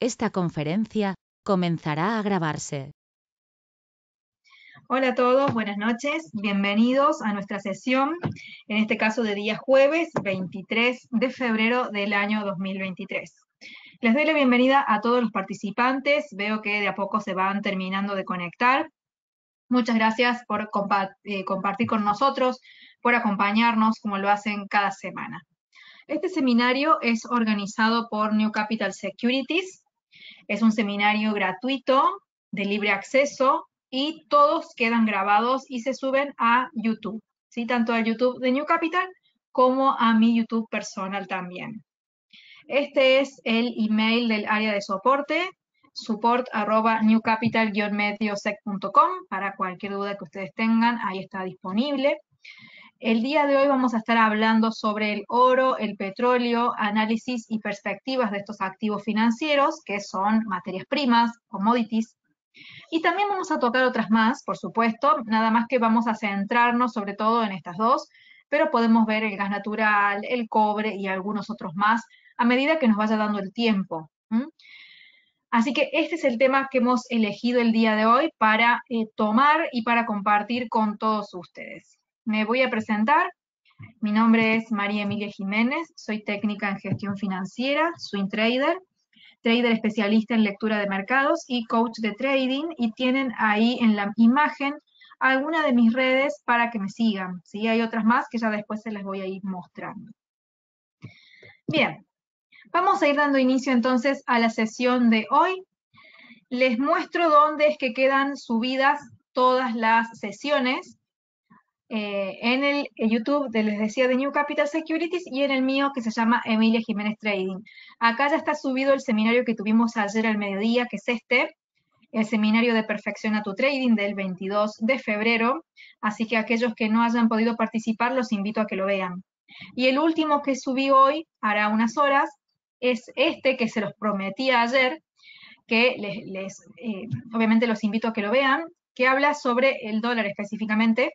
Esta conferencia comenzará a grabarse. Hola a todos, buenas noches, bienvenidos a nuestra sesión, en este caso de día jueves 23 de febrero del año 2023. Les doy la bienvenida a todos los participantes, veo que de a poco se van terminando de conectar. Muchas gracias por compartir con nosotros, por acompañarnos como lo hacen cada semana. Este seminario es organizado por New Capital Securities, es un seminario gratuito, de libre acceso, y todos quedan grabados y se suben a YouTube, ¿sí? Tanto al YouTube de New Capital como a mi YouTube personal también. Este es el email del área de soporte, support@newcapital-mediosec.com, para cualquier duda que ustedes tengan, ahí está disponible. El día de hoy vamos a estar hablando sobre el oro, el petróleo, análisis y perspectivas de estos activos financieros, que son materias primas, commodities. Y también vamos a tocar otras más, por supuesto, nada más que vamos a centrarnos sobre todo en estas dos, pero podemos ver el gas natural, el cobre y algunos otros más a medida que nos vaya dando el tiempo. Así que este es el tema que hemos elegido el día de hoy para tomar y para compartir con todos ustedes. Me voy a presentar. Mi nombre es María Emilia Jiménez, soy técnica en gestión financiera, swing trader, trader especialista en lectura de mercados y coach de trading, y tienen ahí en la imagen alguna de mis redes para que me sigan, ¿sí? Hay otras más que ya después se las voy a ir mostrando. Bien, vamos a ir dando inicio entonces a la sesión de hoy. Les muestro dónde es que quedan subidas todas las sesiones. En el YouTube, les decía, de New Capital Securities, y en el mío que se llama Emilia Jiménez Trading. Acá ya está subido el seminario que tuvimos ayer al mediodía, que es el seminario de Perfecciona tu Trading del 22 de febrero, así que aquellos que no hayan podido participar los invito a que lo vean. Y el último que subí hoy, hará unas horas, es este que se los prometí ayer, que obviamente los invito a que lo vean, que habla sobre el dólar específicamente,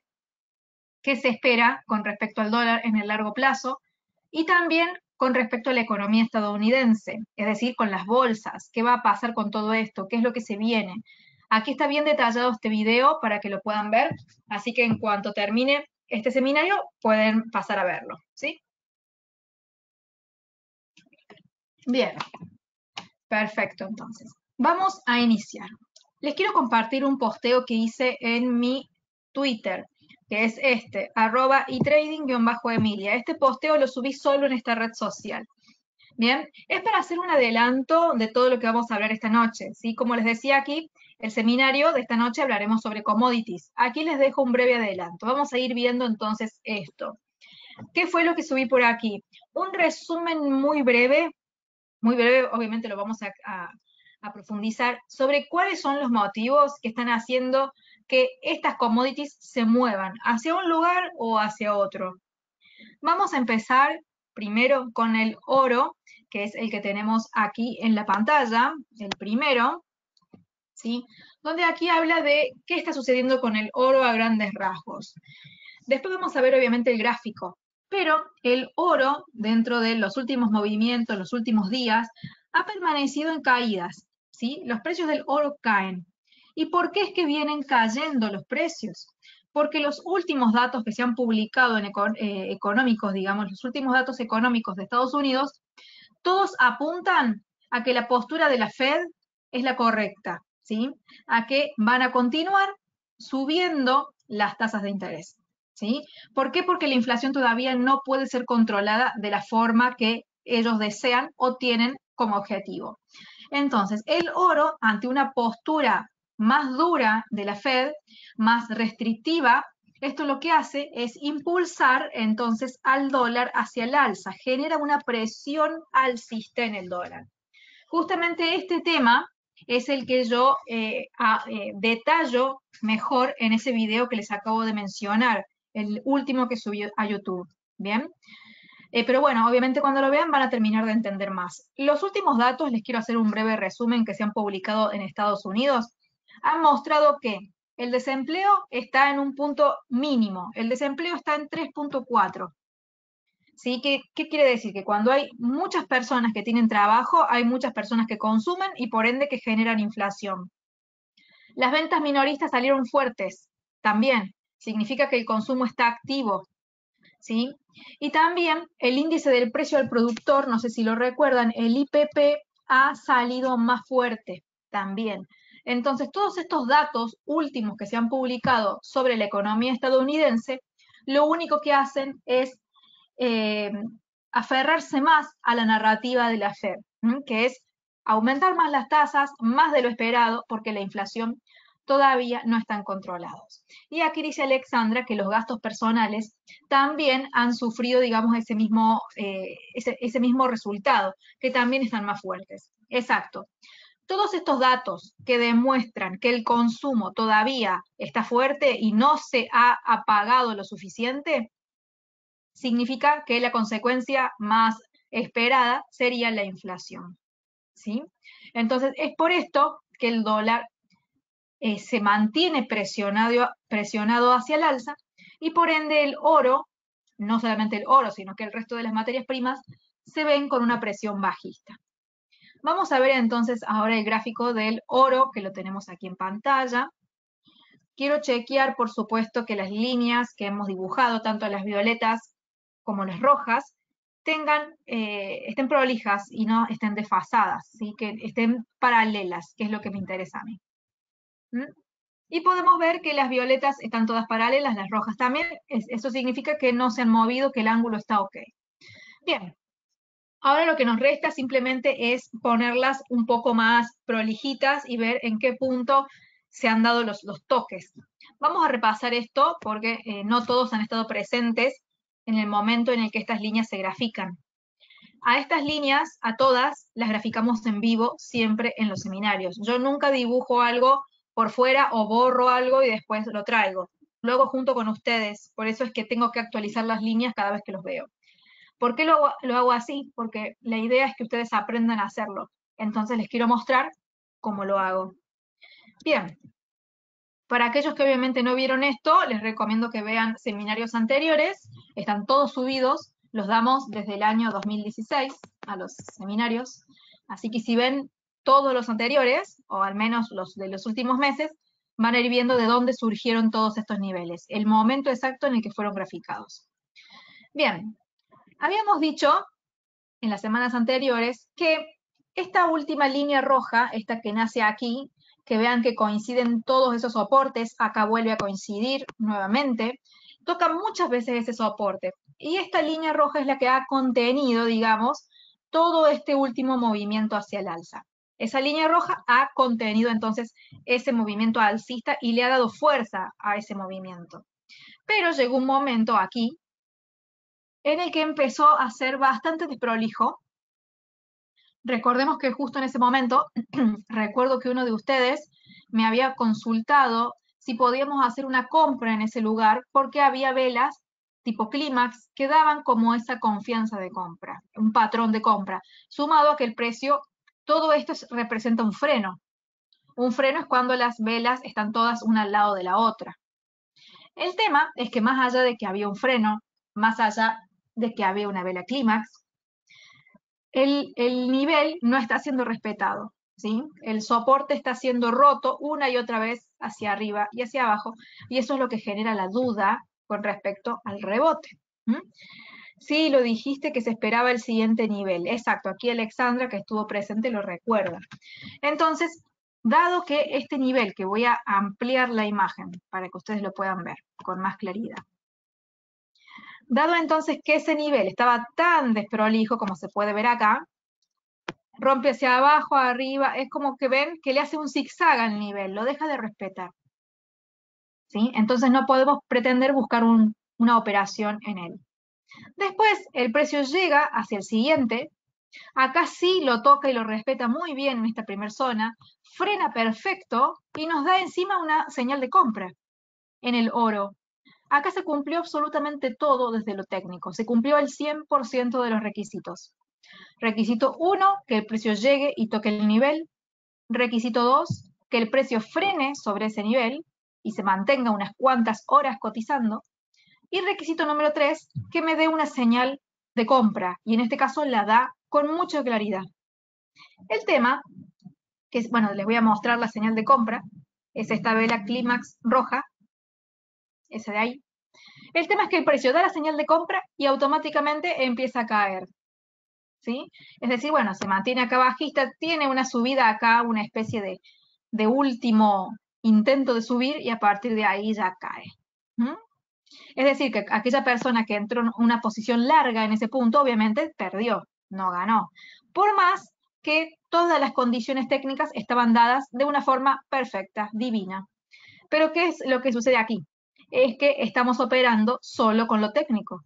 qué se espera con respecto al dólar en el largo plazo, y también con respecto a la economía estadounidense, es decir, con las bolsas, qué va a pasar con todo esto, qué es lo que se viene. Aquí está bien detallado este video para que lo puedan ver, así que en cuanto termine este seminario pueden pasar a verlo, ¿sí? Bien, perfecto, entonces. Vamos a iniciar. Les quiero compartir un posteo que hice en mi Twitter, que es este, @itrading_Emilia. Este posteo lo subí solo en esta red social. Bien, es para hacer un adelanto de todo lo que vamos a hablar esta noche, ¿sí? Como les decía aquí, el seminario de esta noche hablaremos sobre commodities. Aquí les dejo un breve adelanto. Vamos a ir viendo entonces esto. ¿Qué fue lo que subí por aquí? Un resumen muy breve, obviamente lo vamos a profundizar, sobre cuáles son los motivos que están haciendo que estas commodities se muevan hacia un lugar o hacia otro. Vamos a empezar primero con el oro, que es el que tenemos aquí en la pantalla, el primero, ¿sí? Donde aquí habla de qué está sucediendo con el oro a grandes rasgos. Después vamos a ver obviamente el gráfico, pero el oro, dentro de los últimos movimientos, los últimos días, ha permanecido en caídas, ¿sí? Los precios del oro caen. ¿Y por qué es que vienen cayendo los precios? Porque los últimos datos que se han publicado económicos, digamos, los últimos datos económicos de Estados Unidos, todos apuntan a que la postura de la Fed es la correcta, ¿sí? A que van a continuar subiendo las tasas de interés, ¿sí? ¿Por qué? Porque la inflación todavía no puede ser controlada de la forma que ellos desean o tienen como objetivo. Entonces, el oro, ante una postura más dura de la Fed, más restrictiva, esto lo que hace es impulsar entonces al dólar hacia el alza, genera una presión alcista en el dólar. Justamente este tema es el que yo detallo mejor en ese video que les acabo de mencionar, el último que subí a YouTube, ¿bien? Pero bueno, obviamente cuando lo vean van a terminar de entender más. Los últimos datos, les quiero hacer un breve resumen que se han publicado en Estados Unidos, han mostrado que el desempleo está en un punto mínimo, el desempleo está en 3.4. ¿Sí? ¿Qué quiere decir? Que cuando hay muchas personas que tienen trabajo, hay muchas personas que consumen y por ende que generan inflación. Las ventas minoristas salieron fuertes, también. Significa que el consumo está activo, ¿sí? Y también el índice del precio al productor, no sé si lo recuerdan, el IPP ha salido más fuerte también. Entonces, todos estos datos últimos que se han publicado sobre la economía estadounidense, lo único que hacen es aferrarse más a la narrativa de la Fed, que es aumentar más las tasas, más de lo esperado, porque la inflación todavía no están controlados. Y aquí dice Alexandra que los gastos personales también han sufrido, digamos, ese mismo resultado, que también están más fuertes. Exacto. Todos estos datos que demuestran que el consumo todavía está fuerte y no se ha apagado lo suficiente, significa que la consecuencia más esperada sería la inflación, ¿sí? Entonces, es por esto que el dólar se mantiene presionado hacia el alza y por ende el oro, no solamente el oro, sino que el resto de las materias primas, se ven con una presión bajista. Vamos a ver entonces ahora el gráfico del oro, que lo tenemos aquí en pantalla. Quiero chequear, por supuesto, que las líneas que hemos dibujado, tanto las violetas como las rojas, estén prolijas y no estén desfasadas, ¿sí? Que estén paralelas, que es lo que me interesa a mí. Y podemos ver que las violetas están todas paralelas, las rojas también. Eso significa que no se han movido, que el ángulo está ok. Bien, ahora lo que nos resta simplemente es ponerlas un poco más prolijitas y ver en qué punto se han dado los toques. Vamos a repasar esto porque no todos han estado presentes en el momento en el que estas líneas se grafican. A estas líneas, a todas, las graficamos en vivo siempre en los seminarios. Yo nunca dibujo algo por fuera o borro algo y después lo traigo. Lo hago junto con ustedes, por eso es que tengo que actualizar las líneas cada vez que los veo. ¿Por qué lo hago así? Porque la idea es que ustedes aprendan a hacerlo. Entonces les quiero mostrar cómo lo hago. Bien, para aquellos que obviamente no vieron esto, les recomiendo que vean seminarios anteriores. Están todos subidos, los damos desde el año 2016 a los seminarios. Así que si ven todos los anteriores, o al menos los de los últimos meses, van a ir viendo de dónde surgieron todos estos niveles, el momento exacto en el que fueron graficados. Bien, habíamos dicho en las semanas anteriores que esta última línea roja, esta que nace aquí, que vean que coinciden todos esos soportes, acá vuelve a coincidir nuevamente, toca muchas veces ese soporte. Y esta línea roja es la que ha contenido, digamos, todo este último movimiento hacia el alza. Esa línea roja ha contenido entonces ese movimiento alcista y le ha dado fuerza a ese movimiento. Pero llegó un momento aquí en el que empezó a ser bastante desprolijo. Recordemos que justo en ese momento, recuerdo que uno de ustedes me había consultado si podíamos hacer una compra en ese lugar porque había velas tipo clímax que daban como esa confianza de compra, un patrón de compra, sumado a que el precio, todo esto representa un freno. Un freno es cuando las velas están todas una al lado de la otra. El tema es que más allá de que había un freno, más allá de que había una vela clímax, el nivel no está siendo respetado, ¿sí? El soporte está siendo roto una y otra vez hacia arriba y hacia abajo, y eso es lo que genera la duda con respecto al rebote. Sí, lo dijiste que se esperaba el siguiente nivel. Exacto, aquí Alexandra, que estuvo presente, lo recuerda. Entonces, dado que este nivel, que voy a ampliar la imagen para que ustedes lo puedan ver con más claridad. Dado entonces que ese nivel estaba tan desprolijo como se puede ver acá, rompe hacia abajo, arriba, es como que ven que le hace un zigzag al nivel, lo deja de respetar. ¿Sí? Entonces no podemos pretender buscar una operación en él. Después el precio llega hacia el siguiente, acá sí lo toca y lo respeta muy bien en esta primera zona, frena perfecto y nos da encima una señal de compra en el oro. Acá se cumplió absolutamente todo desde lo técnico, se cumplió el 100% de los requisitos. Requisito 1, que el precio llegue y toque el nivel. Requisito 2, que el precio frene sobre ese nivel y se mantenga unas cuantas horas cotizando. Y requisito número 3, que me dé una señal de compra, y en este caso la da con mucha claridad. El tema, que es, bueno, les voy a mostrar la señal de compra, es esta vela clímax roja, esa de ahí. El tema es que el precio da la señal de compra y automáticamente empieza a caer, ¿sí? Es decir, bueno, se mantiene acá bajista, tiene una subida acá, una especie de último intento de subir y a partir de ahí ya cae. ¿Mm? Es decir, que aquella persona que entró en una posición larga en ese punto, obviamente perdió, no ganó. Por más que todas las condiciones técnicas estaban dadas de una forma perfecta, divina. Pero ¿qué es lo que sucede aquí? Es que estamos operando solo con lo técnico,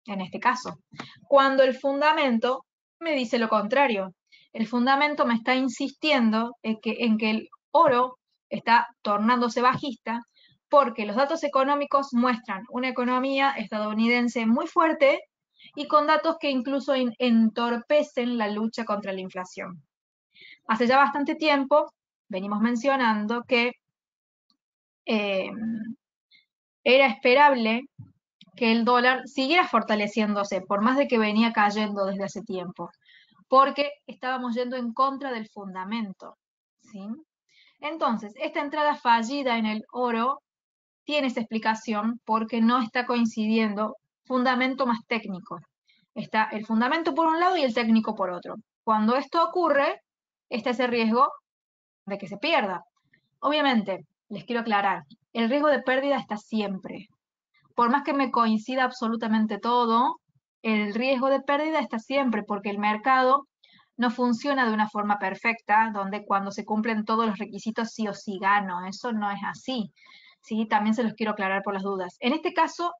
en este caso. Cuando el fundamento me dice lo contrario. El fundamento me está insistiendo en que el oro está tornándose bajista porque los datos económicos muestran una economía estadounidense muy fuerte y con datos que incluso entorpecen la lucha contra la inflación. Hace ya bastante tiempo venimos mencionando que eh, era esperable que el dólar siguiera fortaleciéndose, por más de que venía cayendo desde hace tiempo, porque estábamos yendo en contra del fundamento, ¿sí? Entonces, esta entrada fallida en el oro tiene esa explicación porque no está coincidiendo fundamento más técnico. Está el fundamento por un lado y el técnico por otro. Cuando esto ocurre, está ese riesgo de que se pierda. Obviamente, les quiero aclarar, el riesgo de pérdida está siempre. Por más que me coincida absolutamente todo, el riesgo de pérdida está siempre porque el mercado no funciona de una forma perfecta, donde cuando se cumplen todos los requisitos sí o sí gano. Eso no es así. ¿Sí? También se los quiero aclarar por las dudas. En este caso,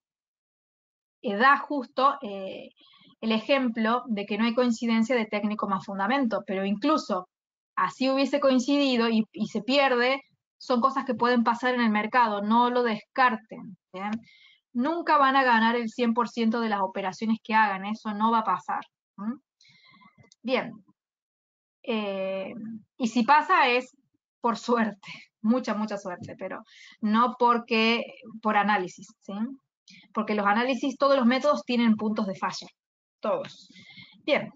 da justo el ejemplo de que no hay coincidencia de técnico más fundamento, pero incluso así hubiese coincidido y se pierde, son cosas que pueden pasar en el mercado, no lo descarten. ¿Bien? Nunca van a ganar el 100% de las operaciones que hagan, eso no va a pasar. ¿Mm? Bien, y si pasa es por suerte, mucha suerte, pero no porque por análisis, ¿sí? Porque los análisis, todos los métodos tienen puntos de falla, todos. Bien,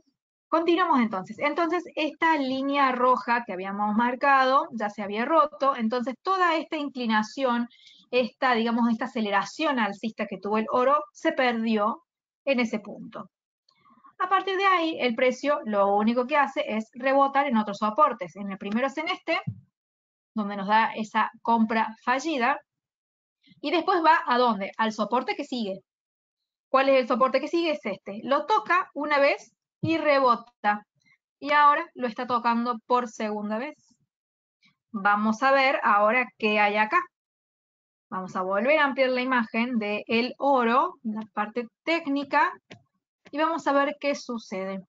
continuamos entonces. Entonces, esta línea roja que habíamos marcado ya se había roto, entonces toda esta inclinación, digamos, esta aceleración alcista que tuvo el oro, se perdió en ese punto. A partir de ahí, el precio lo único que hace es rebotar en otros soportes. En el primero es en este, donde nos da esa compra fallida, y después va ¿a dónde? Al soporte que sigue. ¿Cuál es el soporte que sigue? Es este. Lo toca una vez y rebota. Y ahora lo está tocando por segunda vez. Vamos a ver ahora qué hay acá. Vamos a volver a ampliar la imagen del oro, la parte técnica, y vamos a ver qué sucede.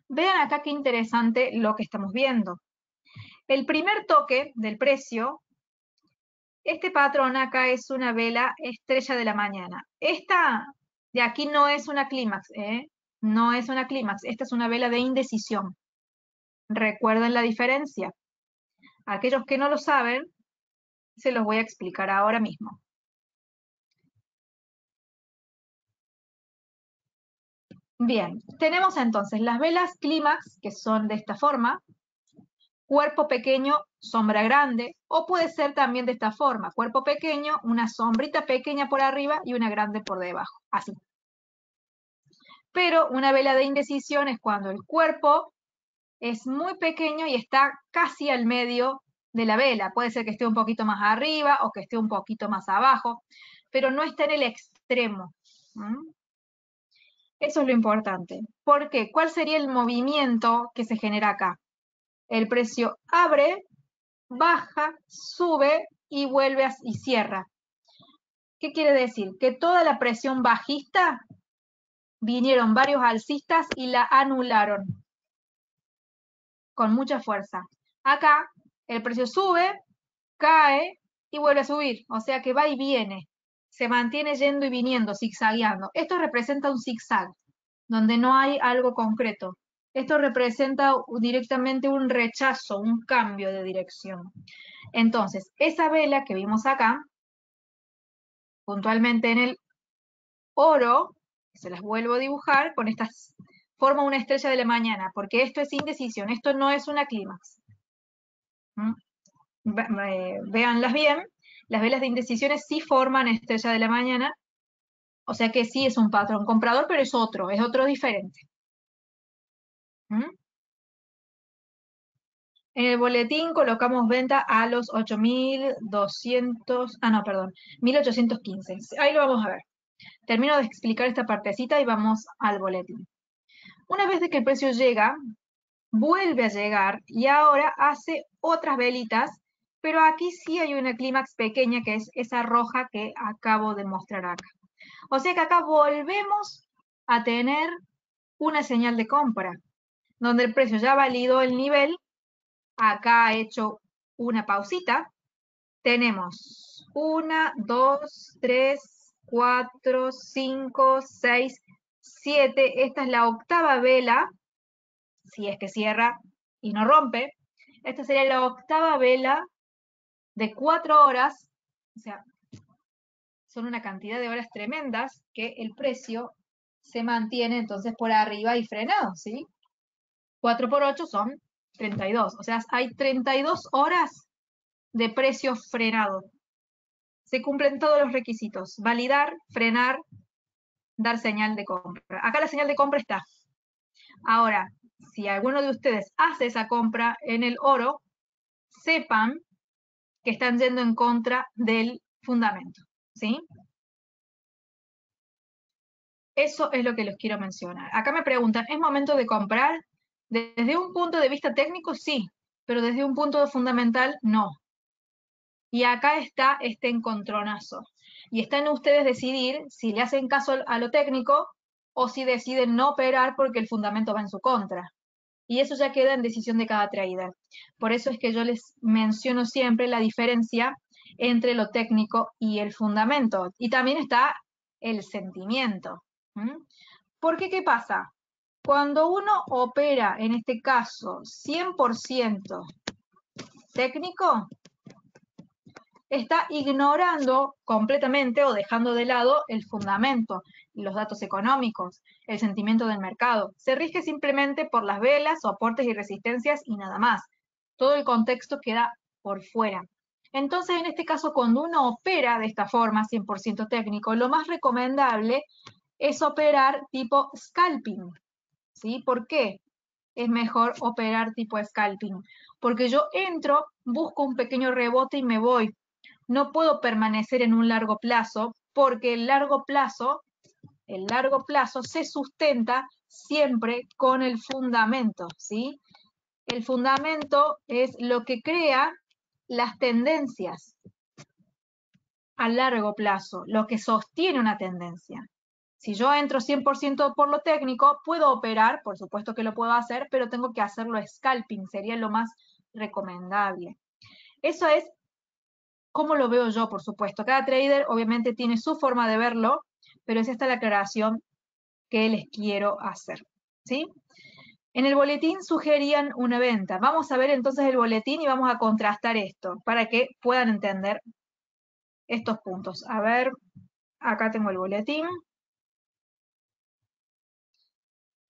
Vean acá qué interesante lo que estamos viendo. El primer toque del precio, este patrón acá es una vela estrella de la mañana. Esta de aquí no es una clímax, no es una clímax, esta es una vela de indecisión. ¿Recuerden la diferencia? Aquellos que no lo saben, se los voy a explicar ahora mismo. Bien, tenemos entonces las velas clímax, que son de esta forma, cuerpo pequeño, sombra grande, o puede ser también de esta forma, cuerpo pequeño, una sombrita pequeña por arriba y una grande por debajo, así. Pero una vela de indecisión es cuando el cuerpo es muy pequeño y está casi al medio de la vela. Puede ser que esté un poquito más arriba o que esté un poquito más abajo, pero no está en el extremo. ¿Mm? Eso es lo importante. ¿Por qué? ¿Cuál sería el movimiento que se genera acá? El precio abre, baja, sube y vuelve y cierra. ¿Qué quiere decir? Que toda la presión bajista vinieron varios alcistas y la anularon con mucha fuerza. Acá el precio sube, cae y vuelve a subir, o sea que va y viene, se mantiene yendo y viniendo, zigzagueando. Esto representa un zigzag, donde no hay algo concreto. Esto representa directamente un rechazo, un cambio de dirección. Entonces, esa vela que vimos acá, puntualmente en el oro, Se las vuelvo a dibujar con estas, forma una estrella de la mañana, porque esto es indecisión, esto no es una clímax. Véanlas bien, las velas de indecisiones sí forman estrella de la mañana, o sea que sí es un patrón comprador, pero es otro diferente. En el boletín colocamos venta a los 8.200, no, perdón, 1.815. Ahí lo vamos a ver. Termino de explicar esta partecita y vamos al boletín. Una vez de que el precio llega, vuelve a llegar y ahora hace otras velitas, pero aquí sí hay una clímax pequeña que es esa roja que acabo de mostrar acá. O sea que acá volvemos a tener una señal de compra, donde el precio ya validó el nivel, acá ha hecho una pausita, tenemos 1, 2, 3, 4, 5, 6, 7, esta es la octava vela, si es que cierra y no rompe, esta sería la octava vela de 4 horas, o sea, son una cantidad de horas tremendas que el precio se mantiene entonces por arriba y frenado, ¿sí? 4 por 8 son 32, o sea, hay 32 horas de precio frenado. Se cumplen todos los requisitos, validar, frenar, dar señal de compra. Acá la señal de compra está. Ahora, si alguno de ustedes hace esa compra en el oro, sepan que están yendo en contra del fundamento, ¿sí? Eso es lo que les quiero mencionar. Acá me preguntan, ¿es momento de comprar? Desde un punto de vista técnico, sí, pero desde un punto fundamental, no. Y acá está este encontronazo. Y está en ustedes decidir si le hacen caso a lo técnico o si deciden no operar porque el fundamento va en su contra. Y eso ya queda en decisión de cada trader. Por eso es que yo les menciono siempre la diferencia entre lo técnico y el fundamento. Y también está el sentimiento. Porque, ¿qué pasa? Cuando uno opera, en este caso, 100% técnico, está ignorando completamente o dejando de lado el fundamento, los datos económicos, el sentimiento del mercado. Se rige simplemente por las velas, soportes y resistencias y nada más. Todo el contexto queda por fuera. Entonces, en este caso, cuando uno opera de esta forma, 100% técnico, lo más recomendable es operar tipo scalping. ¿Sí? ¿Por qué es mejor operar tipo scalping? Porque yo entro, busco un pequeño rebote y me voy. No puedo permanecer en un largo plazo porque el largo plazo se sustenta siempre con el fundamento, ¿sí? El fundamento es lo que crea las tendencias a largo plazo, lo que sostiene una tendencia. Si yo entro 100% por lo técnico, puedo operar, por supuesto que lo puedo hacer, pero tengo que hacerlo scalping, sería lo más recomendable. Eso es como lo veo yo, por supuesto. Cada trader obviamente tiene su forma de verlo, pero es esta la aclaración que les quiero hacer, ¿sí? En el boletín sugerían una venta. Vamos a ver entonces el boletín y vamos a contrastar esto para que puedan entender estos puntos. A ver, acá tengo el boletín.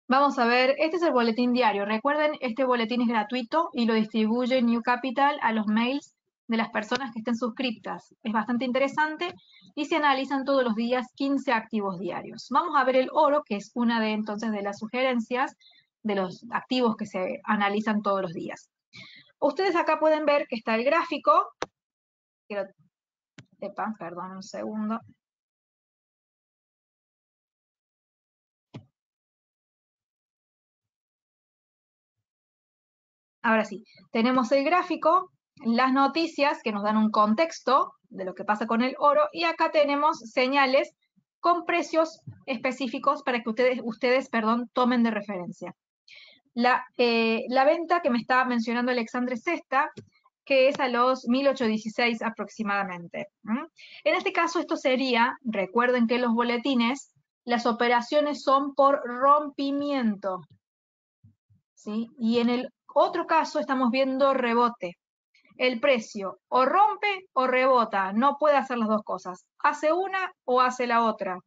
Vamos a ver, este es el boletín diario. Recuerden, este boletín es gratuito y lo distribuye New Capital a los mails de las personas que estén suscriptas. Es bastante interesante y se analizan todos los días 15 activos diarios. Vamos a ver el oro, que es una de entonces de las sugerencias de los activos que se analizan todos los días. Ustedes acá pueden ver que está el gráfico. Perdón un segundo. Ahora sí, tenemos el gráfico, las noticias que nos dan un contexto de lo que pasa con el oro y acá tenemos señales con precios específicos para que ustedes tomen de referencia. La venta que me estaba mencionando Alexandre Sesta, que es a los 1816 aproximadamente. En este caso esto sería, recuerden que los boletines, las operaciones son por rompimiento, ¿sí? Y en el otro caso estamos viendo rebote. El precio o rompe o rebota, no puede hacer las dos cosas. Hace una o hace la otra.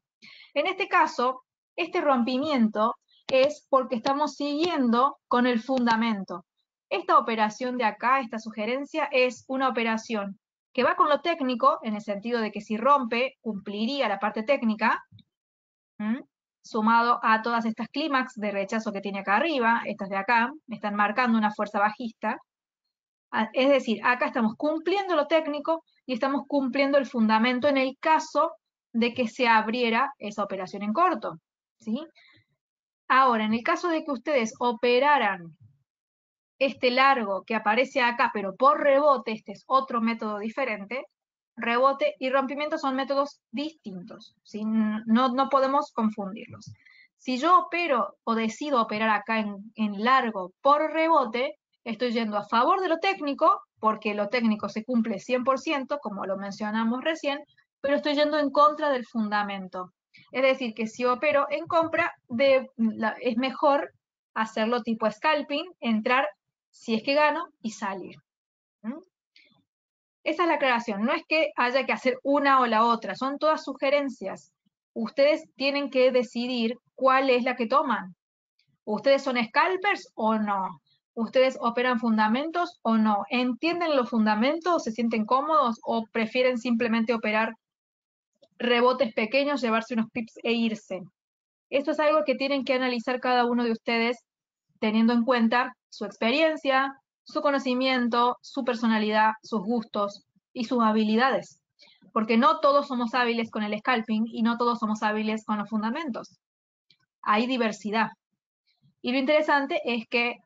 En este caso, Este rompimiento es porque estamos siguiendo con el fundamento. Esta operación de acá, esta sugerencia, es una operación que va con lo técnico, en el sentido de que si rompe, cumpliría la parte técnica, sumado a todas estas clímax de rechazo que tiene acá arriba, estas de acá, me están marcando una fuerza bajista. Es decir, acá estamos cumpliendo lo técnico y estamos cumpliendo el fundamento en el caso de que se abriera esa operación en corto, ¿sí? Ahora, en el caso de que ustedes operaran este largo que aparece acá, pero por rebote, este es otro método diferente, rebote y rompimiento son métodos distintos, ¿sí? No podemos confundirlos. Si yo opero o decido operar acá en largo por rebote, estoy yendo a favor de lo técnico, porque lo técnico se cumple 100%, como lo mencionamos recién, pero estoy yendo en contra del fundamento. Es decir, que si opero en compra, es mejor hacerlo tipo scalping, entrar si es que gano y salir. Esa es la aclaración. No es que haya que hacer una o la otra, son todas sugerencias. Ustedes tienen que decidir cuál es la que toman. ¿Ustedes son scalpers o no? ¿Ustedes operan fundamentos o no? ¿Entienden los fundamentos? ¿Se sienten cómodos o prefieren simplemente operar rebotes pequeños, llevarse unos pips e irse? Esto es algo que tienen que analizar cada uno de ustedes teniendo en cuenta su experiencia, su conocimiento, su personalidad, sus gustos y sus habilidades. Porque no todos somos hábiles con el scalping y no todos somos hábiles con los fundamentos. Hay diversidad. Y lo interesante es que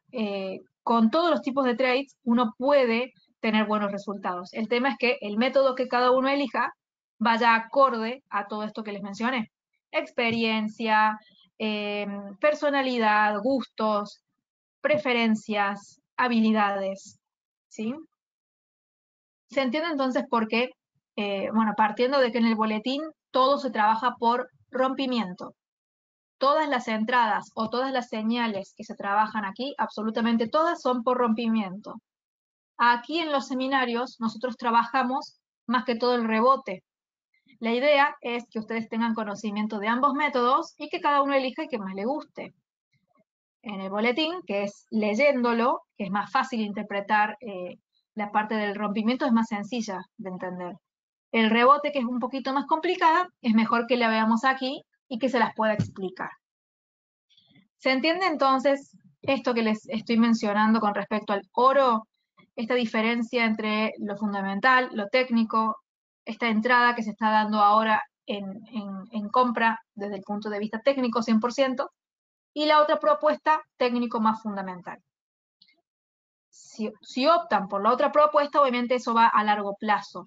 con todos los tipos de trades uno puede tener buenos resultados. El tema es que el método que cada uno elija vaya acorde a todo esto que les mencioné. Experiencia, personalidad, gustos, preferencias, habilidades, ¿sí? Se entiende entonces por qué, bueno, partiendo de que en el boletín todo se trabaja por rompimiento. Todas las entradas o todas las señales que se trabajan aquí, absolutamente todas son por rompimiento. Aquí en los seminarios nosotros trabajamos más que todo el rebote. La idea es que ustedes tengan conocimiento de ambos métodos y que cada uno elija el que más le guste. En el boletín, que es leyéndolo, que es más fácil interpretar, la parte del rompimiento es más sencilla de entender. El rebote, que es un poquito más complicada, es mejor que la veamos aquí y que se las pueda explicar. ¿Se entiende entonces esto que les estoy mencionando con respecto al oro? Esta diferencia entre lo fundamental, lo técnico, esta entrada que se está dando ahora en compra desde el punto de vista técnico 100%, y la otra propuesta técnico más fundamental. Si optan por la otra propuesta, obviamente eso va a largo plazo.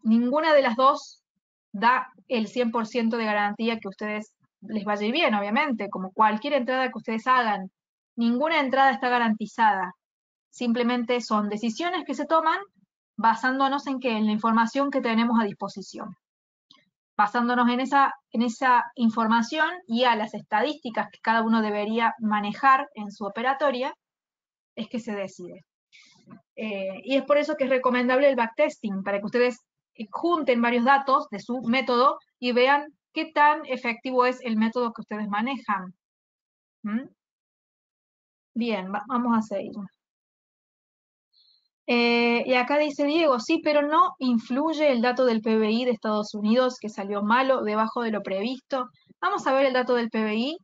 Ninguna de las dos da el 100% de garantía que ustedes les vaya a ir bien, obviamente, como cualquier entrada que ustedes hagan. Ninguna entrada está garantizada. Simplemente son decisiones que se toman basándonos en qué, en la información que tenemos a disposición. Basándonos en esa información y a las estadísticas que cada uno debería manejar en su operatoria, es que se decide. Y es por eso que es recomendable el backtesting, para que ustedes junten varios datos de su método y vean qué tan efectivo es el método que ustedes manejan. Bien, vamos a seguir. Y acá dice Diego, sí, pero no influye el dato del PBI de Estados Unidos que salió malo, debajo de lo previsto. Vamos a ver el dato del PBI,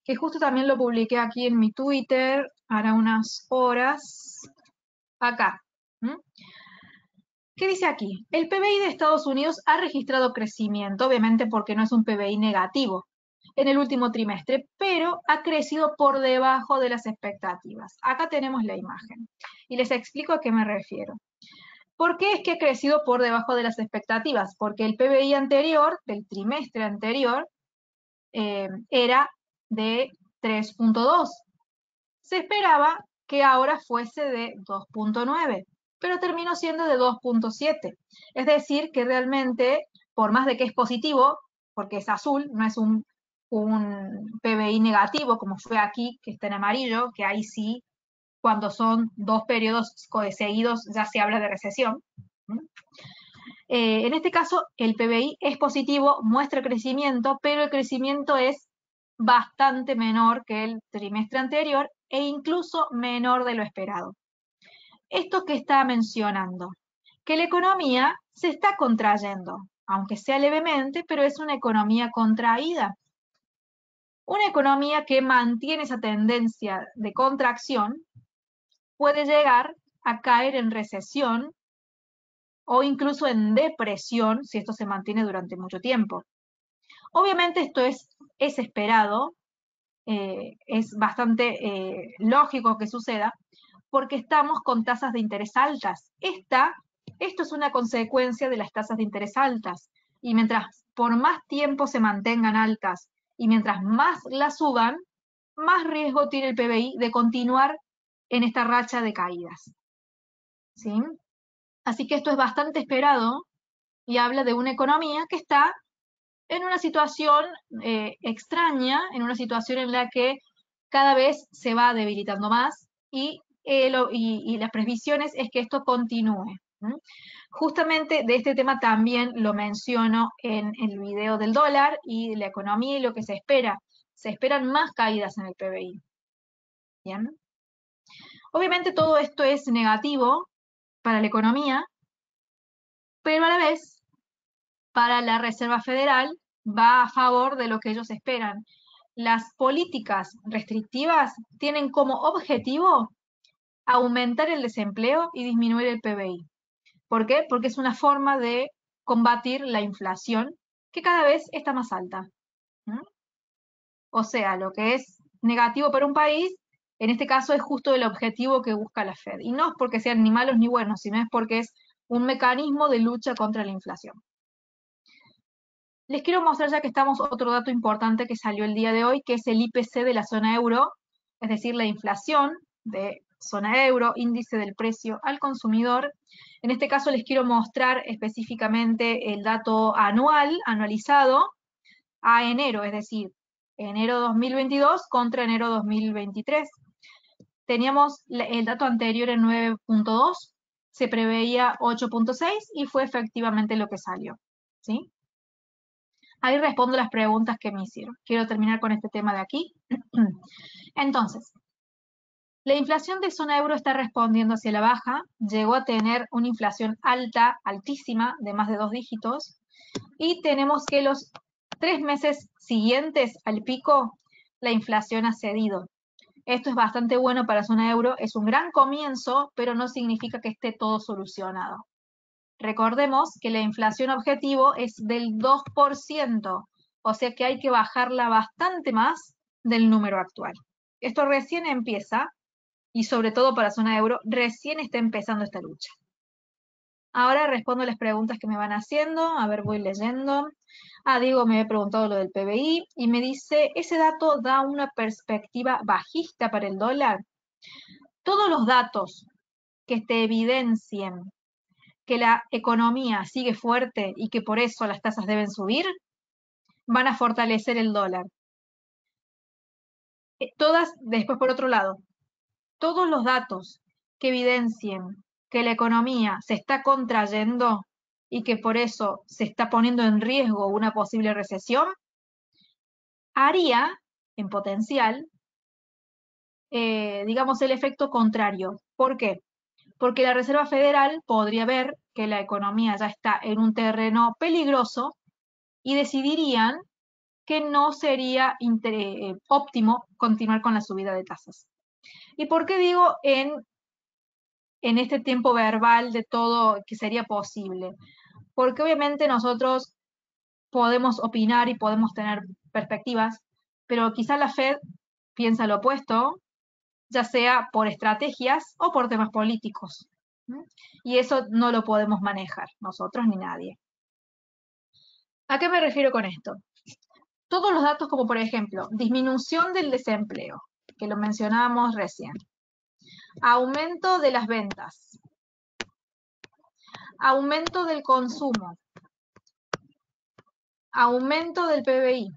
que justo también lo publiqué aquí en mi Twitter, hará unas horas. Acá. ¿Qué dice aquí? El PBI de Estados Unidos ha registrado crecimiento, obviamente porque no es un PBI negativo en el último trimestre, pero ha crecido por debajo de las expectativas. Acá tenemos la imagen y les explico a qué me refiero. ¿Por qué es que ha crecido por debajo de las expectativas? Porque el PBI anterior, del trimestre anterior, era de 3.2. Se esperaba que ahora fuese de 2.9, pero terminó siendo de 2.7. Es decir, que realmente, por más de que es positivo, porque es azul, no es un PBI negativo, como fue aquí, que está en amarillo, que ahí sí, cuando son dos periodos seguidos, ya se habla de recesión. En este caso, el PBI es positivo, muestra crecimiento, pero el crecimiento es bastante menor que el trimestre anterior e incluso menor de lo esperado. Esto que está mencionando, que la economía se está contrayendo, aunque sea levemente, pero es una economía contraída. Una economía que mantiene esa tendencia de contracción puede llegar a caer en recesión o incluso en depresión si esto se mantiene durante mucho tiempo. Obviamente esto es esperado, es bastante lógico que suceda, porque estamos con tasas de interés altas. Esto es una consecuencia de las tasas de interés altas. Y mientras por más tiempo se mantengan altas y mientras más las suban, más riesgo tiene el PBI de continuar en esta racha de caídas. ¿Sí? Así que esto es bastante esperado y habla de una economía que está en una situación extraña, en una situación en la que cada vez se va debilitando más y las previsiones es que esto continúe. Justamente de este tema también lo menciono en el video del dólar y la economía y lo que se espera. Se esperan más caídas en el PBI. ¿Bien? Obviamente todo esto es negativo para la economía, pero a la vez para la Reserva Federal va a favor de lo que ellos esperan. Las políticas restrictivas tienen como objetivo aumentar el desempleo y disminuir el PBI. ¿Por qué? Porque es una forma de combatir la inflación que cada vez está más alta. O sea, lo que es negativo para un país, en este caso es justo el objetivo que busca la Fed. Y no es porque sean ni malos ni buenos, sino es porque es un mecanismo de lucha contra la inflación. Les quiero mostrar ya que estamos otro dato importante que salió el día de hoy, que es el IPC de la zona euro, es decir, la inflación de zona euro, índice del precio al consumidor. En este caso les quiero mostrar específicamente el dato anual, anualizado, a enero, es decir, enero 2022 contra enero 2023. Teníamos el dato anterior en 9.2, se preveía 8.6 y fue efectivamente lo que salió, ¿sí? Ahí respondo las preguntas que me hicieron. Quiero terminar con este tema de aquí. Entonces, la inflación de zona euro está respondiendo hacia la baja, llegó a tener una inflación alta, altísima, de más de 2 dígitos, y tenemos que los 3 meses siguientes al pico, la inflación ha cedido. Esto es bastante bueno para zona euro, es un gran comienzo, pero no significa que esté todo solucionado. Recordemos que la inflación objetivo es del 2%, o sea que hay que bajarla bastante más del número actual. Esto recién empieza, y sobre todo para zona euro, recién está empezando esta lucha. Ahora respondo las preguntas que me van haciendo, a ver, voy leyendo. Diego me había preguntado lo del PBI y me dice, ¿ese dato da una perspectiva bajista para el dólar? Todos los datos que te evidencien que la economía sigue fuerte y que por eso las tasas deben subir, van a fortalecer el dólar. Después por otro lado, todos los datos que evidencien que la economía se está contrayendo y que por eso se está poniendo en riesgo una posible recesión, haría, en potencial, digamos, el efecto contrario. ¿Por qué? Porque la Reserva Federal podría ver que la economía ya está en un terreno peligroso y decidirían que no sería óptimo continuar con la subida de tasas. ¿Y por qué digo en este tiempo verbal de todo que sería posible? Porque obviamente nosotros podemos opinar y podemos tener perspectivas, pero quizá la Fed piensa lo opuesto, ya sea por estrategias o por temas políticos. Y eso no lo podemos manejar, nosotros ni nadie. ¿A qué me refiero con esto? Todos los datos como por ejemplo, disminución del desempleo, que lo mencionábamos recién, aumento de las ventas, aumento del consumo, aumento del PBI.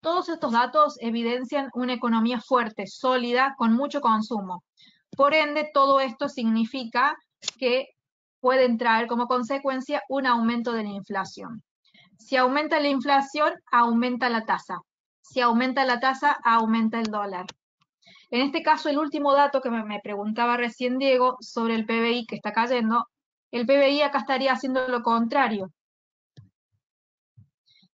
Todos estos datos evidencian una economía fuerte, sólida, con mucho consumo. Por ende, todo esto significa que pueden traer como consecuencia un aumento de la inflación. Si aumenta la inflación, aumenta la tasa. Si aumenta la tasa, aumenta el dólar. En este caso, el último dato que me preguntaba recién Diego sobre el PBI que está cayendo, el PBI acá estaría haciendo lo contrario.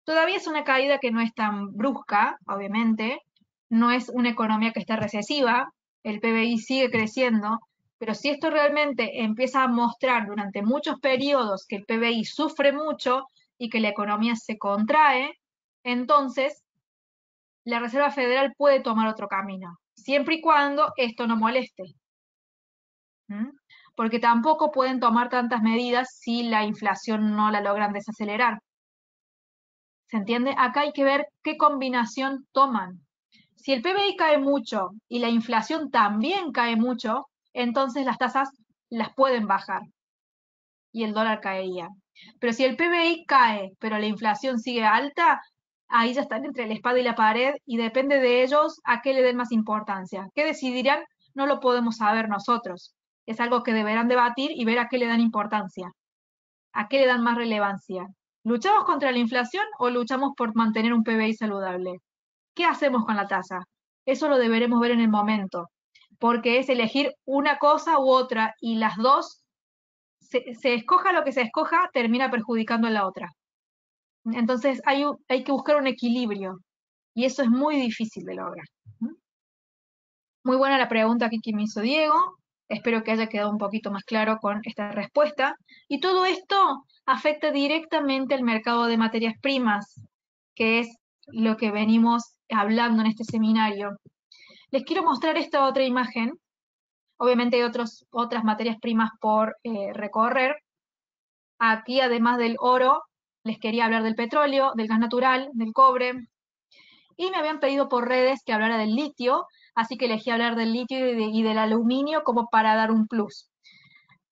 Todavía es una caída que no es tan brusca, obviamente, no es una economía que está recesiva, el PBI sigue creciendo, pero si esto realmente empieza a mostrar durante muchos periodos que el PBI sufre mucho y que la economía se contrae, entonces la Reserva Federal puede tomar otro camino, siempre y cuando esto no moleste. ¿Mm? Porque tampoco pueden tomar tantas medidas si la inflación no la logran desacelerar. ¿Se entiende? Acá hay que ver qué combinación toman. Si el PBI cae mucho y la inflación también cae mucho, entonces las tasas las pueden bajar y el dólar caería. Pero si el PBI cae, pero la inflación sigue alta, ahí ya están entre la espada y la pared y depende de ellos a qué le den más importancia. ¿Qué decidirán? No lo podemos saber nosotros. Es algo que deberán debatir y ver a qué le dan importancia, a qué le dan más relevancia. ¿Luchamos contra la inflación o luchamos por mantener un PBI saludable? ¿Qué hacemos con la tasa? Eso lo deberemos ver en el momento, porque es elegir una cosa u otra y las dos, se escoja lo que se escoja, termina perjudicando a la otra. Entonces hay que buscar un equilibrio y eso es muy difícil de lograr. Muy buena la pregunta aquí que me hizo Diego. Espero que haya quedado un poquito más claro con esta respuesta. Y todo esto afecta directamente al mercado de materias primas, que es lo que venimos hablando en este seminario. Les quiero mostrar esta otra imagen. Obviamente hay otras materias primas por recorrer. Aquí, además del oro, les quería hablar del petróleo, del gas natural, del cobre. Y me habían pedido por redes que hablara del litio, así que elegí hablar del litio y del aluminio como para dar un plus.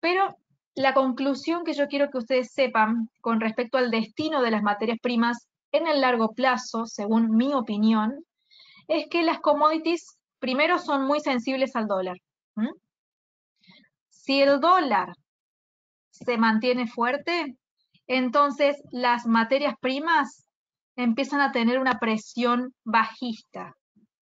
Pero la conclusión que yo quiero que ustedes sepan con respecto al destino de las materias primas en el largo plazo, según mi opinión, es que las commodities primero son muy sensibles al dólar. ¿Mm? Si el dólar se mantiene fuerte, entonces las materias primas empiezan a tener una presión bajista.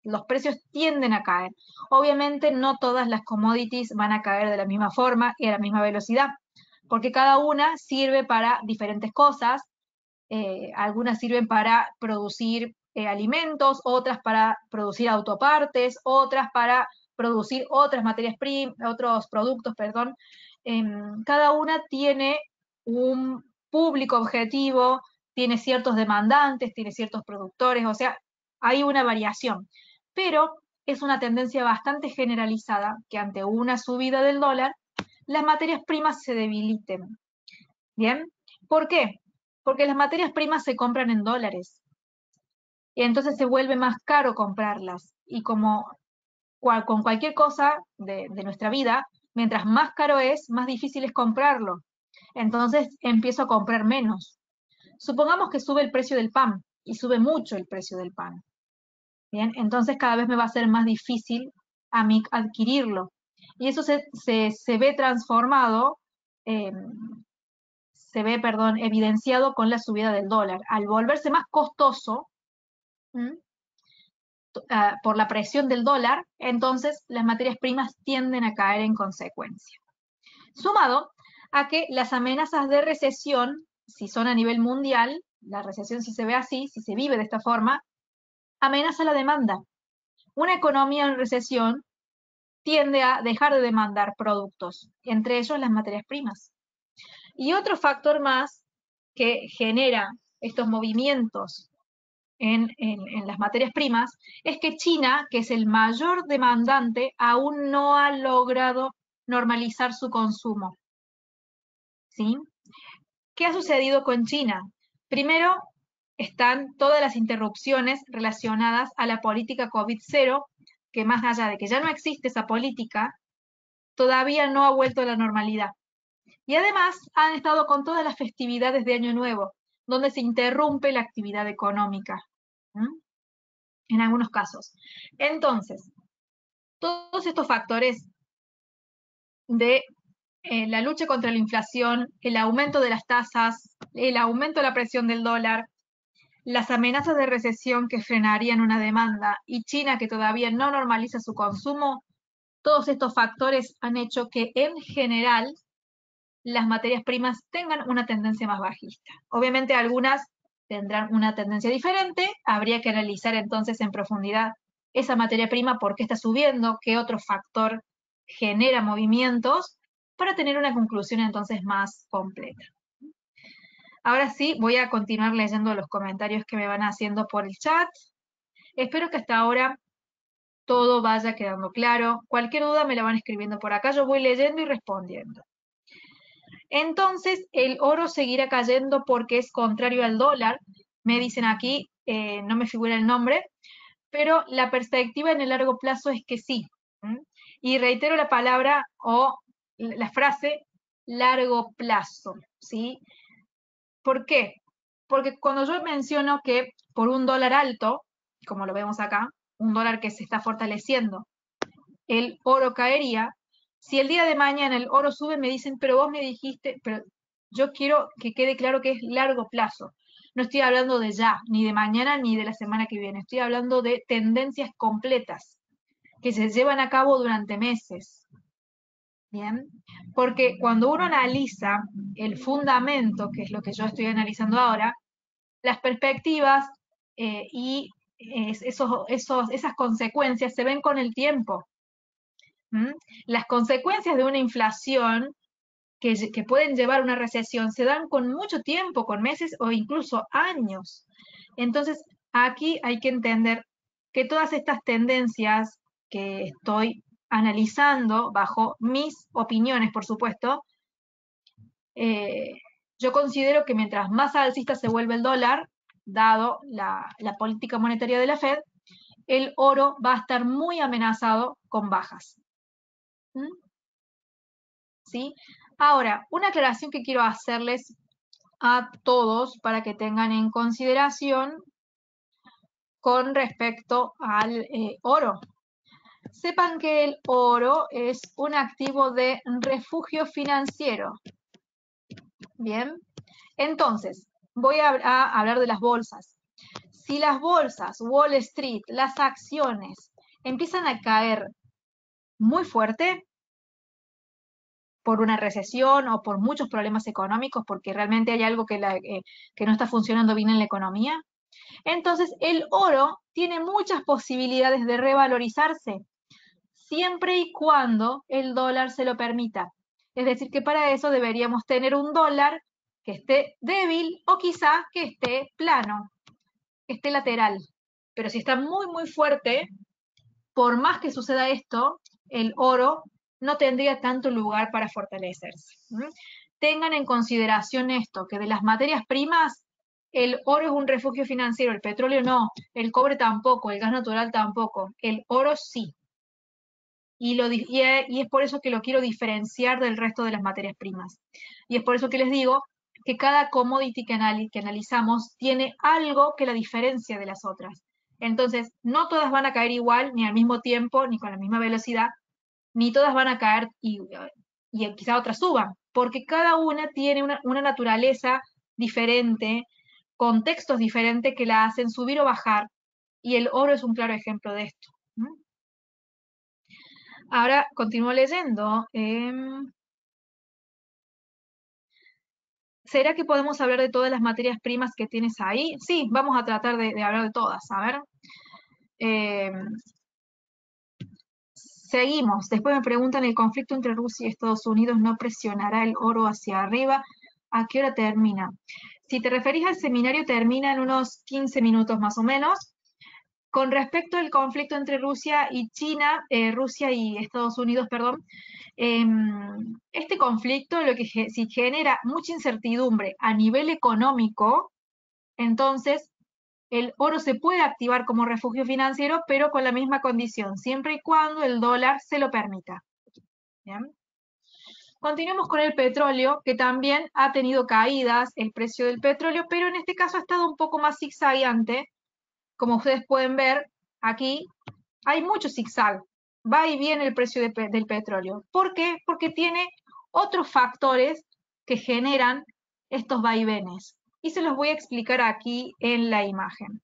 Los precios tienden a caer. Obviamente no todas las commodities van a caer de la misma forma y a la misma velocidad, porque cada una sirve para diferentes cosas. Algunas sirven para producir alimentos, otras para producir autopartes, otras para producir otras materias primas, otros productos, perdón. Cada una tiene un público objetivo, tiene ciertos demandantes, tiene ciertos productores, o sea, hay una variación. Pero es una tendencia bastante generalizada que ante una subida del dólar, las materias primas se debiliten. ¿Bien? ¿Por qué? Porque las materias primas se compran en dólares y entonces se vuelve más caro comprarlas. Y como con cualquier cosa de nuestra vida, mientras más caro es, más difícil es comprarlo. Entonces empiezo a comprar menos. Supongamos que sube el precio del pan y sube mucho el precio del pan. Bien, entonces cada vez me va a ser más difícil a mí adquirirlo. Y eso se ve transformado, evidenciado con la subida del dólar. Al volverse más costoso por la presión del dólar, entonces las materias primas tienden a caer en consecuencia. Sumado a que las amenazas de recesión, si son a nivel mundial, la recesión si se ve así, si se vive de esta forma, amenaza la demanda. Una economía en recesión tiende a dejar de demandar productos, entre ellos las materias primas. Y otro factor más que genera estos movimientos en las materias primas es que China, que es el mayor demandante, aún no ha logrado normalizar su consumo. ¿Sí? ¿Qué ha sucedido con China? Primero, están todas las interrupciones relacionadas a la política COVID-0, que más allá de que ya no existe esa política, todavía no ha vuelto a la normalidad. Y además han estado con todas las festividades de Año Nuevo, donde se interrumpe la actividad económica, en algunos casos. Entonces, todos estos factores de la lucha contra la inflación, el aumento de las tasas, el aumento de la presión del dólar, las amenazas de recesión que frenarían una demanda y China que todavía no normaliza su consumo, todos estos factores han hecho que en general las materias primas tengan una tendencia más bajista. Obviamente algunas tendrán una tendencia diferente, habría que analizar entonces en profundidad esa materia prima, por qué está subiendo, qué otro factor genera movimientos, para tener una conclusión entonces más completa. Ahora sí, voy a continuar leyendo los comentarios que me van haciendo por el chat. Espero que hasta ahora todo vaya quedando claro. Cualquier duda me la van escribiendo por acá, yo voy leyendo y respondiendo. Entonces, el oro seguirá cayendo porque es contrario al dólar. Me dicen aquí, no me figura el nombre, pero la perspectiva en el largo plazo es que sí. Y reitero la palabra o la frase largo plazo, ¿sí? ¿Por qué? Porque cuando yo menciono que por un dólar alto, como lo vemos acá, un dólar que se está fortaleciendo, el oro caería. Si el día de mañana el oro sube, me dicen, pero vos me dijiste, pero yo quiero que quede claro que es largo plazo. No estoy hablando de ya, ni de mañana, ni de la semana que viene. Estoy hablando de tendencias completas que se llevan a cabo durante meses. Bien, porque cuando uno analiza el fundamento, que es lo que yo estoy analizando ahora, las perspectivas y esas consecuencias se ven con el tiempo. Las consecuencias de una inflación que pueden llevar a una recesión se dan con mucho tiempo, con meses o incluso años. Entonces, aquí hay que entender que todas estas tendencias que estoy analizando bajo mis opiniones, por supuesto, yo considero que mientras más alcista se vuelve el dólar, dado la política monetaria de la Fed, el oro va a estar muy amenazado con bajas. ¿Sí? Ahora, una aclaración que quiero hacerles a todos para que tengan en consideración con respecto al oro. Sepan que el oro es un activo de refugio financiero. Bien, entonces, voy a hablar de las bolsas. Si las bolsas, Wall Street, las acciones empiezan a caer muy fuerte por una recesión o por muchos problemas económicos, porque realmente hay algo que no está funcionando bien en la economía, entonces el oro tiene muchas posibilidades de revalorizarse, siempre y cuando el dólar se lo permita. Es decir, que para eso deberíamos tener un dólar que esté débil o quizá que esté plano, que esté lateral. Pero si está muy, muy fuerte, por más que suceda esto, el oro no tendría tanto lugar para fortalecerse. Tengan en consideración esto, que de las materias primas, el oro es un refugio financiero, el petróleo no, el cobre tampoco, el gas natural tampoco, el oro sí. Y es por eso que lo quiero diferenciar del resto de las materias primas. Y es por eso que les digo que cada commodity que analizamos tiene algo que la diferencia de las otras. Entonces, no todas van a caer igual, ni al mismo tiempo, ni con la misma velocidad, ni todas van a caer y quizá otras suban, porque cada una tiene una naturaleza diferente, contextos diferentes que la hacen subir o bajar, y el oro es un claro ejemplo de esto. Ahora continúo leyendo. ¿Será que podemos hablar de todas las materias primas que tienes ahí? Sí, vamos a tratar de hablar de todas. A ver. Seguimos. Después me preguntan, ¿el conflicto entre Rusia y Estados Unidos no presionará el oro hacia arriba? ¿A qué hora termina? Si te referís al seminario, termina en unos 15 minutos más o menos. Con respecto al conflicto entre Rusia y China, Rusia y Estados Unidos, perdón, este conflicto lo que si genera mucha incertidumbre a nivel económico, entonces el oro se puede activar como refugio financiero, pero con la misma condición, siempre y cuando el dólar se lo permita. ¿Bien? Continuemos con el petróleo, que también ha tenido caídas el precio del petróleo, pero en este caso ha estado un poco más zigzagueante. Como ustedes pueden ver, aquí hay mucho zigzag. Va y viene el precio del petróleo. ¿Por qué? Porque tiene otros factores que generan estos vaivenes. Y se los voy a explicar aquí en la imagen.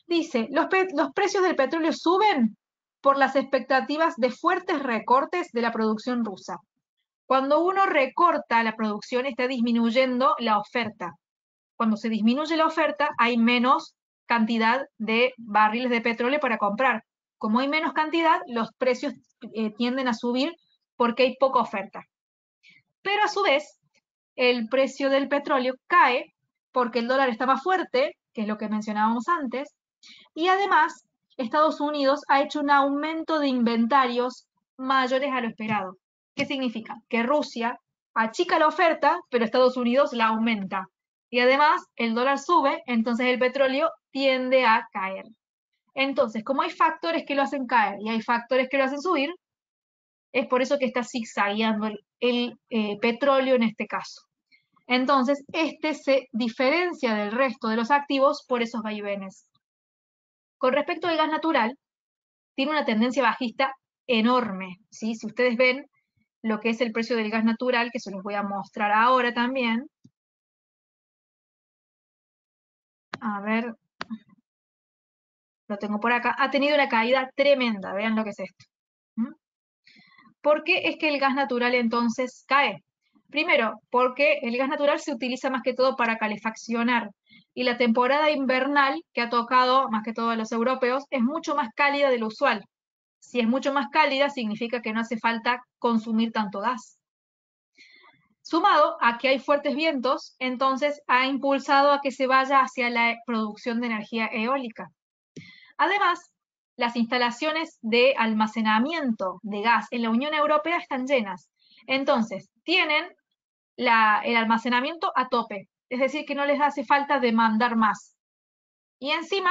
Dice, los precios del petróleo suben por las expectativas de fuertes recortes de la producción rusa. Cuando uno recorta la producción, está disminuyendo la oferta. Cuando se disminuye la oferta, hay menos cantidad de barriles de petróleo para comprar. Como hay menos cantidad, los precios tienden a subir porque hay poca oferta. Pero a su vez, el precio del petróleo cae porque el dólar está más fuerte, que es lo que mencionábamos antes, y además Estados Unidos ha hecho un aumento de inventarios mayores a lo esperado. ¿Qué significa? Que Rusia achica la oferta, pero Estados Unidos la aumenta. Y además el dólar sube, entonces el petróleo tiende a caer. Entonces, como hay factores que lo hacen caer y hay factores que lo hacen subir, es por eso que está zigzagueando el petróleo en este caso. Entonces, este se diferencia del resto de los activos por esos vaivenes. Con respecto al gas natural, tiene una tendencia bajista enorme, ¿sí? Si ustedes ven lo que es el precio del gas natural, que se los voy a mostrar ahora también. A ver, lo tengo por acá. Ha tenido una caída tremenda, vean lo que es esto. ¿Por qué es que el gas natural entonces cae? Primero, porque el gas natural se utiliza más que todo para calefaccionar. Y la temporada invernal, que ha tocado más que todo a los europeos, es mucho más cálida de lo usual. Si es mucho más cálida, significa que no hace falta consumir tanto gas. Sumado a que hay fuertes vientos, entonces ha impulsado a que se vaya hacia la producción de energía eólica. Además, las instalaciones de almacenamiento de gas en la Unión Europea están llenas. Entonces, tienen el almacenamiento a tope, es decir, que no les hace falta demandar más. Y encima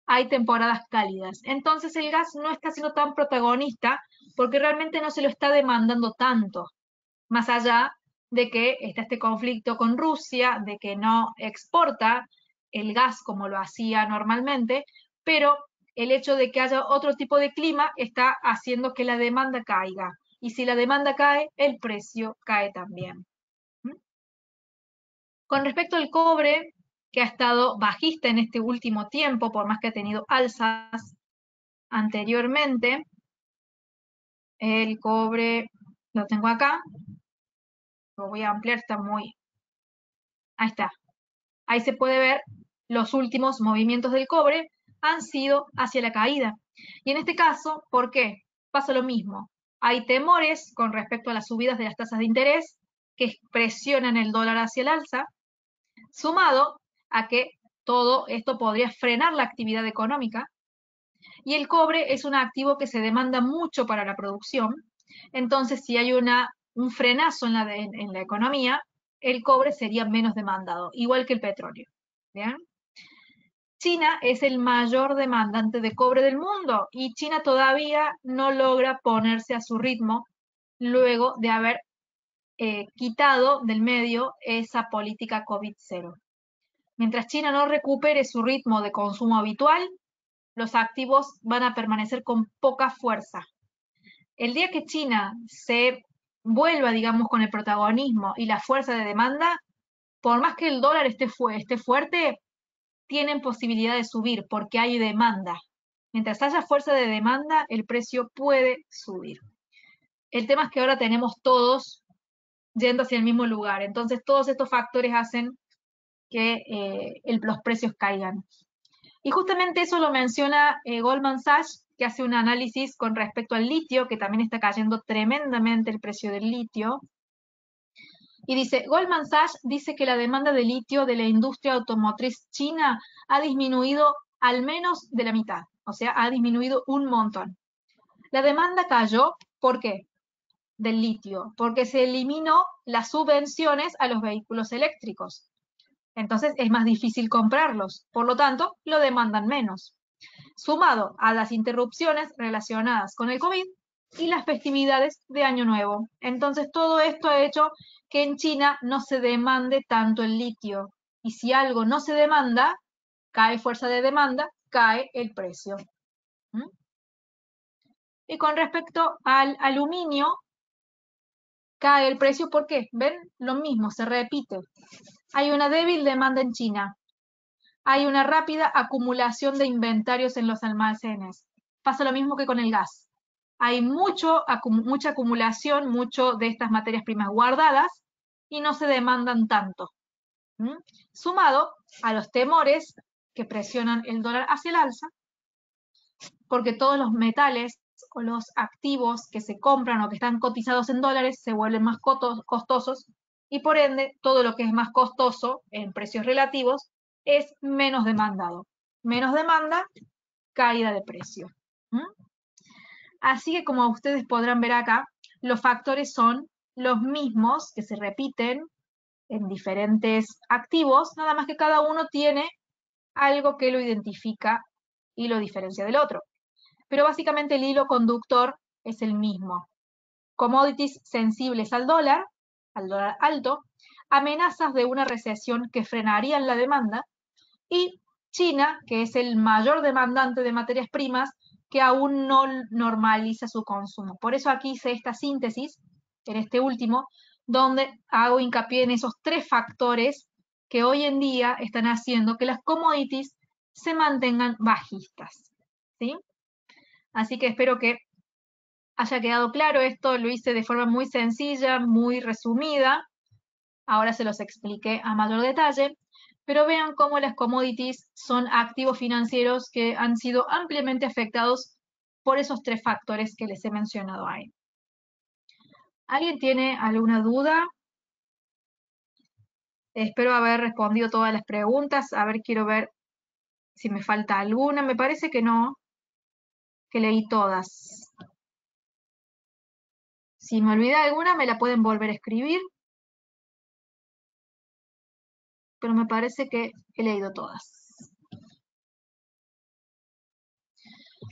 hay temporadas cálidas. Entonces el gas no está siendo tan protagonista porque realmente no se lo está demandando tanto, más allá de que está este conflicto con Rusia, de que no exporta el gas como lo hacía normalmente, pero el hecho de que haya otro tipo de clima está haciendo que la demanda caiga. Y si la demanda cae, el precio cae también. Con respecto al cobre, que ha estado bajista en este último tiempo, por más que ha tenido alzas anteriormente, el cobre lo tengo acá, lo voy a ampliar, está muy... Ahí está. Ahí se puede ver los últimos movimientos del cobre han sido hacia la caída. Y en este caso, ¿por qué? Pasa lo mismo. Hay temores con respecto a las subidas de las tasas de interés que presionan el dólar hacia el alza, sumado a que todo esto podría frenar la actividad económica. Y el cobre es un activo que se demanda mucho para la producción. Entonces, si hay un frenazo en la economía, el cobre sería menos demandado, igual que el petróleo. ¿Bien? China es el mayor demandante de cobre del mundo y China todavía no logra ponerse a su ritmo luego de haber quitado del medio esa política COVID-0. Mientras China no recupere su ritmo de consumo habitual, los activos van a permanecer con poca fuerza. El día que China se vuelva, digamos, con el protagonismo y la fuerza de demanda, por más que el dólar esté fuerte, tienen posibilidad de subir porque hay demanda. Mientras haya fuerza de demanda, el precio puede subir. El tema es que ahora tenemos todos yendo hacia el mismo lugar. Entonces, todos estos factores hacen que los precios caigan. Y justamente eso lo menciona Goldman Sachs, que hace un análisis con respecto al litio, que también está cayendo tremendamente el precio del litio. Y dice, Goldman Sachs dice que la demanda de litio de la industria automotriz china ha disminuido al menos de la mitad, o sea, ha disminuido un montón. La demanda cayó, ¿por qué? Del litio, porque se eliminó las subvenciones a los vehículos eléctricos. Entonces es más difícil comprarlos, por lo tanto, lo demandan menos. Sumado a las interrupciones relacionadas con el COVID y las festividades de Año Nuevo. Entonces todo esto ha hecho que en China no se demande tanto el litio. Y si algo no se demanda, cae fuerza de demanda, cae el precio. Y con respecto al aluminio, cae el precio. ¿Por qué? ¿Ven? Lo mismo, se repite. Hay una débil demanda en China. Hay una rápida acumulación de inventarios en los almacenes. Pasa lo mismo que con el gas. Hay mucha acumulación, mucho de estas materias primas guardadas y no se demandan tanto. Sumado a los temores que presionan el dólar hacia el alza, porque todos los metales o los activos que se compran o que están cotizados en dólares se vuelven más costosos y por ende todo lo que es más costoso en precios relativos es menos demandado. Menos demanda, caída de precio. Así que como ustedes podrán ver acá, los factores son los mismos que se repiten en diferentes activos, nada más que cada uno tiene algo que lo identifica y lo diferencia del otro. Pero básicamente el hilo conductor es el mismo. Commodities sensibles al dólar alto, amenazas de una recesión que frenarían la demanda, y China, que es el mayor demandante de materias primas, que aún no normaliza su consumo. Por eso aquí hice esta síntesis, en este último, donde hago hincapié en esos tres factores que hoy en día están haciendo que las commodities se mantengan bajistas. ¿Sí? Así que espero que haya quedado claro esto, lo hice de forma muy sencilla, muy resumida. Ahora se los expliqué a mayor detalle, pero vean cómo las commodities son activos financieros que han sido ampliamente afectados por esos tres factores que les he mencionado ahí. ¿Alguien tiene alguna duda? Espero haber respondido todas las preguntas. A ver, quiero ver si me falta alguna. Me parece que no, que leí todas. Si me olvida alguna, me la pueden volver a escribir. Pero me parece que he leído todas.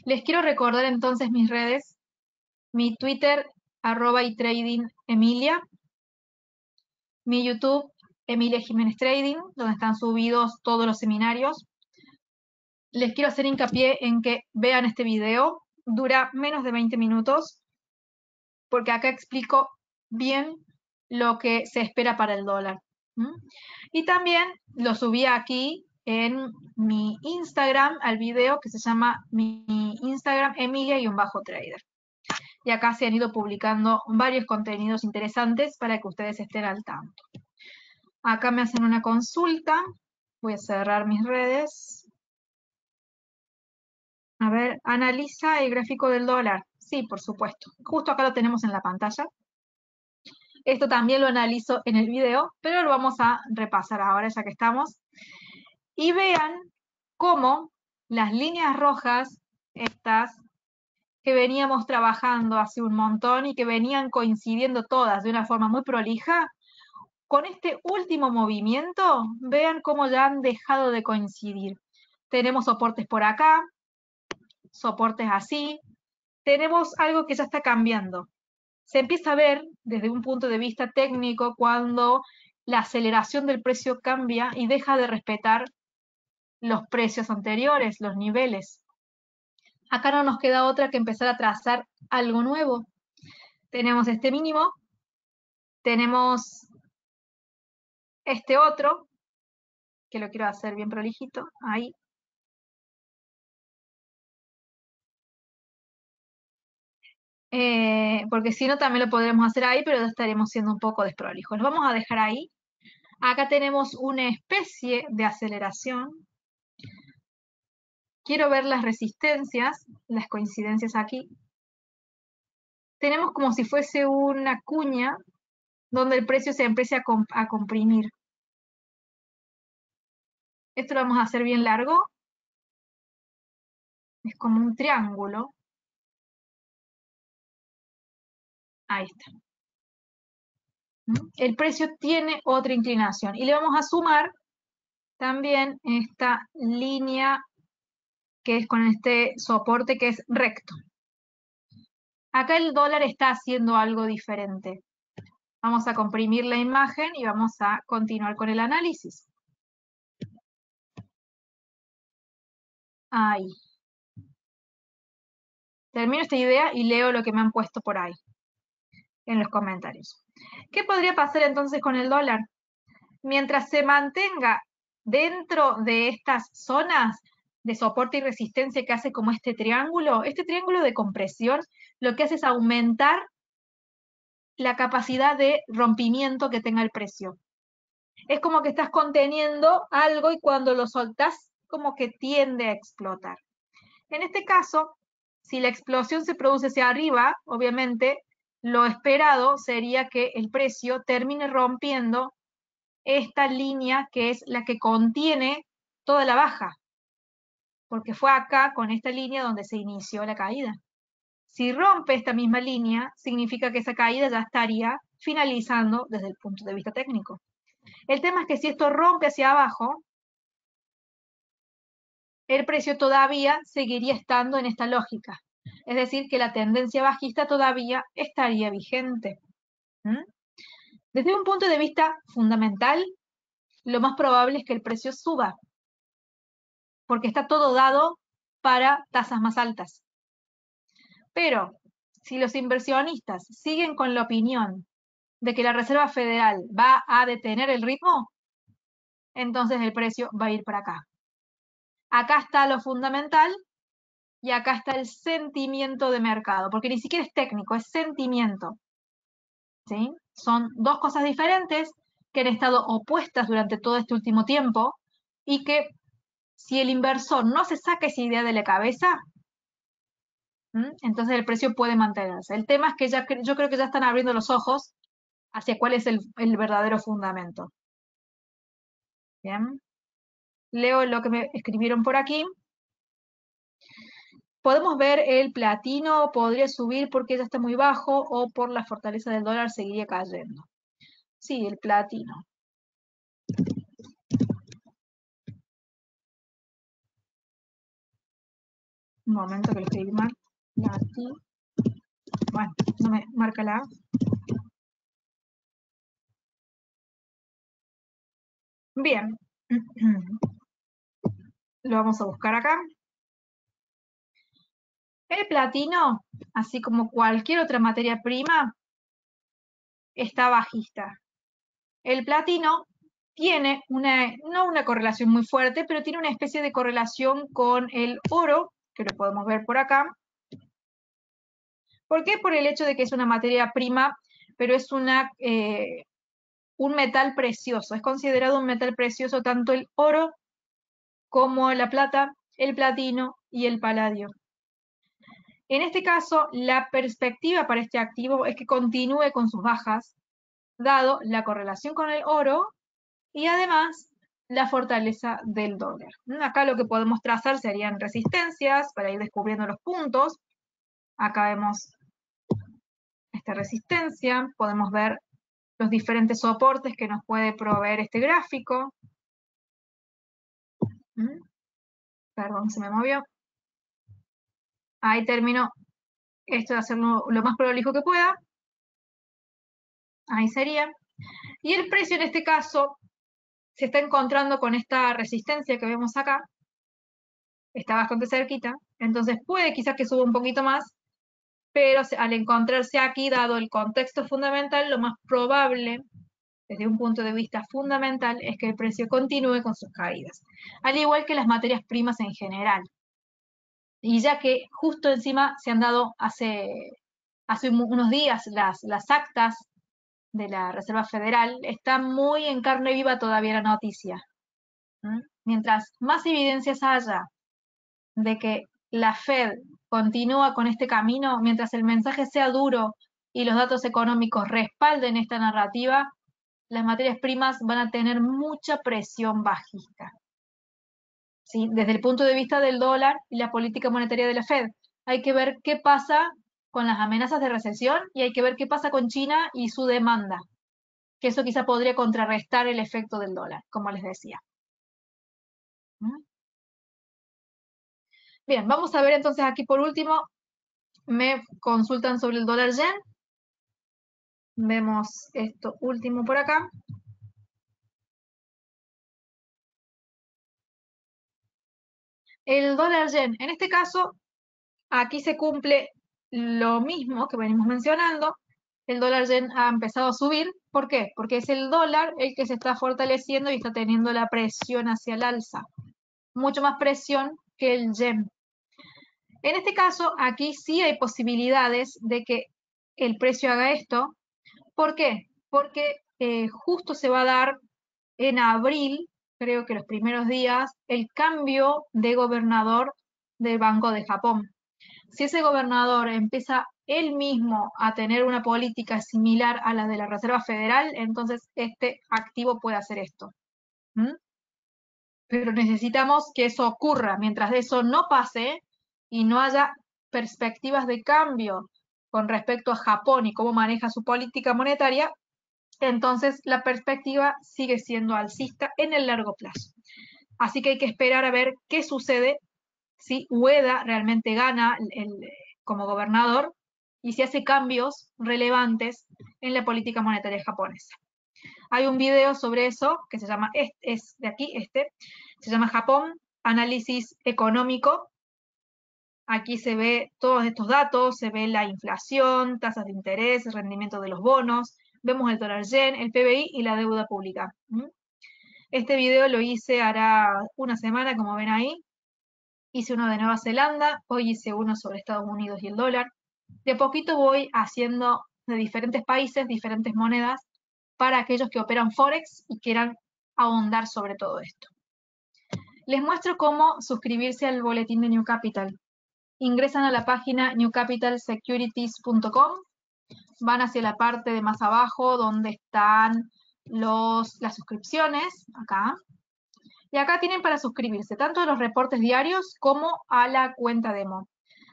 Les quiero recordar entonces mis redes. Mi Twitter, @itradingemilia. Mi YouTube, Emilia Jiménez Trading, donde están subidos todos los seminarios. Les quiero hacer hincapié en que vean este video. Dura menos de 20 minutos, porque acá explico bien lo que se espera para el dólar. Y también lo subí aquí en mi Instagram, al video que se llama mi Instagram, Emilia_Trader. Y acá se han ido publicando varios contenidos interesantes para que ustedes estén al tanto. Acá me hacen una consulta. Voy a cerrar mis redes. A ver, analiza el gráfico del dólar. Sí, por supuesto. Justo acá lo tenemos en la pantalla. Esto también lo analizo en el video, pero lo vamos a repasar ahora ya que estamos. Y vean cómo las líneas rojas, estas que veníamos trabajando hace un montón y que venían coincidiendo todas de una forma muy prolija, con este último movimiento, vean cómo ya han dejado de coincidir. Tenemos soportes por acá, soportes así, tenemos algo que ya está cambiando. Se empieza a ver desde un punto de vista técnico cuando la aceleración del precio cambia y deja de respetar los precios anteriores, los niveles. Acá no nos queda otra que empezar a trazar algo nuevo. Tenemos este mínimo, tenemos este otro, que lo quiero hacer bien prolijito, ahí. Porque si no también lo podremos hacer ahí, pero estaremos siendo un poco desprolijos. Lo vamos a dejar ahí. Acá tenemos una especie de aceleración. Quiero ver las resistencias, las coincidencias aquí. Tenemos como si fuese una cuña donde el precio se empiece a comprimir. Esto lo vamos a hacer bien largo. Es como un triángulo. Ahí está. El precio tiene otra inclinación. Y le vamos a sumar también esta línea que es con este soporte que es recto. Acá el dólar está haciendo algo diferente. Vamos a comprimir la imagen y vamos a continuar con el análisis. Ahí. Termino esta idea y leo lo que me han puesto por ahí. en los comentarios. ¿Qué podría pasar entonces con el dólar? Mientras se mantenga dentro de estas zonas de soporte y resistencia que hace como este triángulo de compresión, lo que hace es aumentar la capacidad de rompimiento que tenga el precio. Es como que estás conteniendo algo y cuando lo soltás, como que tiende a explotar. En este caso, si la explosión se produce hacia arriba, obviamente lo esperado sería que el precio termine rompiendo esta línea que es la que contiene toda la baja, porque fue acá con esta línea donde se inició la caída. Si rompe esta misma línea, significa que esa caída ya estaría finalizando desde el punto de vista técnico. El tema es que si esto rompe hacia abajo, el precio todavía seguiría estando en esta lógica. Es decir, que la tendencia bajista todavía estaría vigente. Desde un punto de vista fundamental, lo más probable es que el precio suba, porque está todo dado para tasas más altas. Pero si los inversionistas siguen con la opinión de que la Reserva Federal va a detener el ritmo, entonces el precio va a ir para acá. Acá está lo fundamental y acá está el sentimiento de mercado, porque ni siquiera es técnico, es sentimiento. ¿Sí? Son dos cosas diferentes que han estado opuestas durante todo este último tiempo y que si el inversor no se saca esa idea de la cabeza, entonces el precio puede mantenerse. El tema es que yo creo que ya están abriendo los ojos hacia cuál es el verdadero fundamento. Bien. Leo lo que me escribieron por aquí. Podemos ver el platino, podría subir porque ya está muy bajo o por la fortaleza del dólar seguiría cayendo. Sí, el platino. Un momento que lo escribí mal. Platino. Bueno, no me marca la A. Bien. Lo vamos a buscar acá. El platino, así como cualquier otra materia prima, está bajista. El platino tiene no una correlación muy fuerte, pero tiene una especie de correlación con el oro, que lo podemos ver por acá. ¿Por qué? Por el hecho de que es una materia prima, pero es un metal precioso. Es considerado un metal precioso tanto el oro como la plata, el platino y el paladio. En este caso, la perspectiva para este activo es que continúe con sus bajas, dado la correlación con el oro y además la fortaleza del dólar. Acá lo que podemos trazar serían resistencias para ir descubriendo los puntos. Acá vemos esta resistencia, podemos ver los diferentes soportes que nos puede proveer este gráfico. Perdón, se me movió. Ahí termino esto de hacerlo lo más prolijo que pueda. Ahí sería. Y el precio en este caso se está encontrando con esta resistencia que vemos acá. Está bastante cerquita. Entonces puede quizás que suba un poquito más, pero al encontrarse aquí, dado el contexto fundamental, lo más probable, desde un punto de vista fundamental, es que el precio continúe con sus caídas. Al igual que las materias primas en general. Y ya que justo encima se han dado hace unos días las actas de la Reserva Federal, está muy en carne viva todavía la noticia. Mientras más evidencias haya de que la Fed continúa con este camino, mientras el mensaje sea duro y los datos económicos respalden esta narrativa, las materias primas van a tener mucha presión bajista. ¿Sí? Desde el punto de vista del dólar y la política monetaria de la Fed, hay que ver qué pasa con las amenazas de recesión y hay que ver qué pasa con China y su demanda, que eso quizá podría contrarrestar el efecto del dólar, como les decía. Bien, vamos a ver entonces aquí por último, me consultan sobre el dólar yen. Vemos esto último por acá. El dólar yen, en este caso, aquí se cumple lo mismo que venimos mencionando. el dólar yen ha empezado a subir. ¿Por qué? Porque es el dólar el que se está fortaleciendo y está teniendo la presión hacia el alza. Mucho más presión que el yen. En este caso, aquí sí hay posibilidades de que el precio haga esto. ¿Por qué? Porque justo se va a dar en abril, creo que los primeros días, el cambio de gobernador del Banco de Japón. Si ese gobernador empieza él mismo a tener una política similar a la de la Reserva Federal, entonces este activo puede hacer esto. ¿Mm? Pero necesitamos que eso ocurra. Mientras eso no pase y no haya perspectivas de cambio con respecto a Japón y cómo maneja su política monetaria, entonces la perspectiva sigue siendo alcista en el largo plazo. Así que hay que esperar a ver qué sucede si Ueda realmente gana como gobernador y si hace cambios relevantes en la política monetaria japonesa. Hay un video sobre eso que se llama, es de aquí, se llama Japón, análisis económico. Aquí se ve todos estos datos, se ve la inflación, tasas de interés, rendimiento de los bonos, vemos el dólar yen, el PBI y la deuda pública. Este video lo hice hará una semana, como ven ahí. Hice uno de Nueva Zelanda, hoy hice uno sobre Estados Unidos y el dólar. De a poquito voy haciendo de diferentes países, diferentes monedas, para aquellos que operan Forex y quieran ahondar sobre todo esto. Les muestro cómo suscribirse al boletín de New Capital. Ingresan a la página newcapitalsecurities.com, van hacia la parte de más abajo donde están las suscripciones, acá. Y acá tienen para suscribirse tanto a los reportes diarios como a la cuenta demo.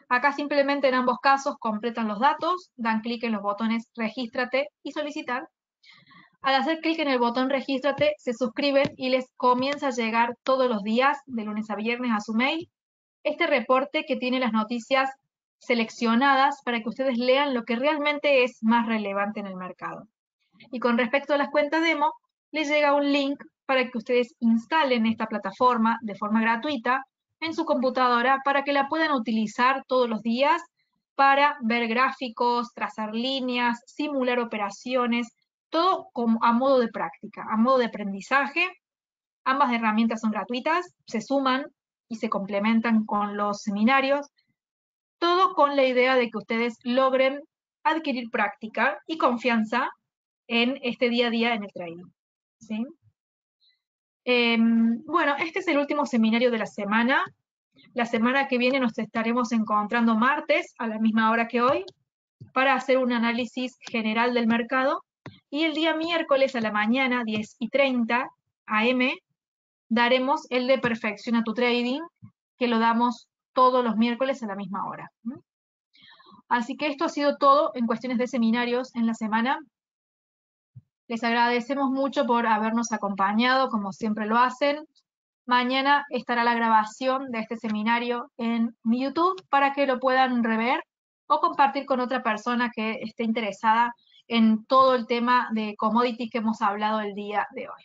Acá simplemente en ambos casos completan los datos, dan clic en los botones Regístrate y Solicitar. Al hacer clic en el botón Regístrate, se suscriben y les comienza a llegar todos los días, de lunes a viernes, a su mail, este reporte que tiene las noticias seleccionadas para que ustedes lean lo que realmente es más relevante en el mercado. Y con respecto a las cuentas demo, les llega un link para que ustedes instalen esta plataforma de forma gratuita en su computadora para que la puedan utilizar todos los días para ver gráficos, trazar líneas, simular operaciones, todo a modo de práctica, a modo de aprendizaje. Ambas herramientas son gratuitas, se suman y se complementan con los seminarios, todo con la idea de que ustedes logren adquirir práctica y confianza en este día a día en el trading. ¿Sí? Bueno, este es el último seminario de la semana. La semana que viene nos estaremos encontrando martes a la misma hora que hoy para hacer un análisis general del mercado. Y el día miércoles a la mañana, 10:30 AM, daremos el de Perfecciona tu Trading, que lo damos todos los miércoles a la misma hora. Así que esto ha sido todo en cuestiones de seminarios en la semana. Les agradecemos mucho por habernos acompañado, como siempre lo hacen. Mañana estará la grabación de este seminario en mi YouTube para que lo puedan rever o compartir con otra persona que esté interesada en todo el tema de commodities que hemos hablado el día de hoy.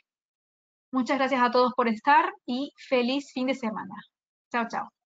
Muchas gracias a todos por estar y feliz fin de semana. Chao, chao.